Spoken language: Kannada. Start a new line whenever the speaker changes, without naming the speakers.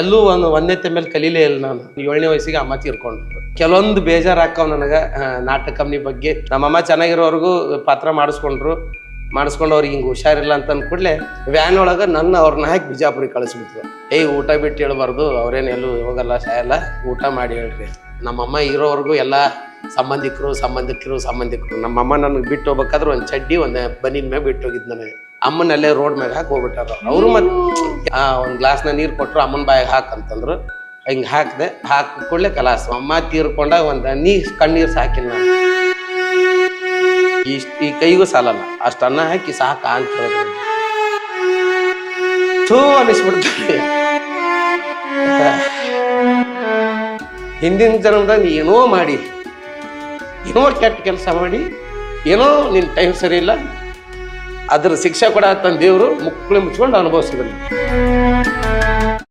ಎಲ್ಲೂ ಒಂದನೇ ಮೇಲೆ ಕಲೀಲೇ ಇಲ್ಲ ನಾನು. 7ನೇ ವಯಸ್ಸಿಗೆ ಅಮ್ಮ ತೀರ್ಕೊಂಡ್ರು. ಕೆಲವೊಂದು ಬೇಜಾರು ಹಾಕವ್ ನನಗೆ ನಾಟಕ ಕಂಪ್ನಿ ಬಗ್ಗೆ. ನಮ್ಮಮ್ಮ ಚೆನ್ನಾಗಿರೋರ್ಗು ಪಾತ್ರ ಮಾಡಿಸ್ಕೊಂಡು ಅವ್ರಿಗೆ ಹಿಂಗೆ ಹುಷಾರಿಲ್ಲ ಅಂತ ಅಂದ್ಕೂಡ್ಲೆ ವ್ಯಾನ್ ಒಳಗೆ ಅವ್ರನ್ನ ಹಾಕಿ ಬಿಜಾಪುರಿಗೆ ಕಳಿಸ್ಬಿಟ್ರು. ಊಟ ಬಿಟ್ಟು ಹೇಳ್ಬಾರ್ದು, ಅವ್ರೇನು ಎಲ್ಲೂ ಹೋಗಲ್ಲ ಸಾಯಲ್ಲ, ಊಟ ಮಾಡಿ ಹೇಳ್ರಿ. ನಮ್ಮಮ್ಮ ಇರೋವರೆಗೂ ಎಲ್ಲ ಸಂಬಂಧಿಕರು. ನಮ್ಮಮ್ಮ ನನಗೆ ಬಿಟ್ಟು ಹೋಗ್ಬೇಕಾದ್ರೆ ಒಂದು ಚಡ್ಡಿ ಒಂದು ಬನಿನ್ ಮ್ಯಾಗ ಬಿಟ್ಟು ಹೋಗಿದ್ದು ನನಗೆ. ಅಮ್ಮನಲ್ಲೇ ರೋಡ್ ಮ್ಯಾಗ ಹಾಕಿ ಹೋಗ್ಬಿಟ್ಟಾರ ಅವರು. ಮತ್ತೆ ಒಂದು ಗ್ಲಾಸ್ನ ನೀರು ಕೊಟ್ಟರು, ಅಮ್ಮನ ಬಾಯಿಗೆ ಹಾಕಂತಂದ್ರು. ಹಿಂಗೆ ಹಾಕಿದೆ, ಹಾಕಿ ಕೂಡಲೇ ಕಲಾಸ. ಅಮ್ಮ ತೀರ್ಕೊಂಡಾಗ ಒಂದು ಕಣ್ಣೀರು ಸಾಕಿಲ್ಲ ನಾನು. ಈ ಕೈಗೂ ಸಾಲಲ್ಲ ಅಷ್ಟು ಅನ್ನ ಹಾಕಿ ಸಾಕ ಅಂತ ಹೇಳಿದ್ರು. ಥೂ ಅನಿಸ್ಬಿಡ್ತಾರೆ. ಹಿಂದಿನ ಜನ್ಮದಾಗ ಏನೋ ಮಾಡಿ, ಏನೋ ಕೆಟ್ಟ ಕೆಲಸ ಮಾಡಿ, ಏನೋ ನಿನ್ನ ಟೈಮ್ ಸರಿ ಇಲ್ಲ, ಅದ್ರ ಶಿಕ್ಷೆ ಕೂಡ ತನ್ನ ದೇವರು ಮುಕ್ಕಳು ಮುಚ್ಕೊಂಡು ಅನುಭವಿಸಿದ್ರು.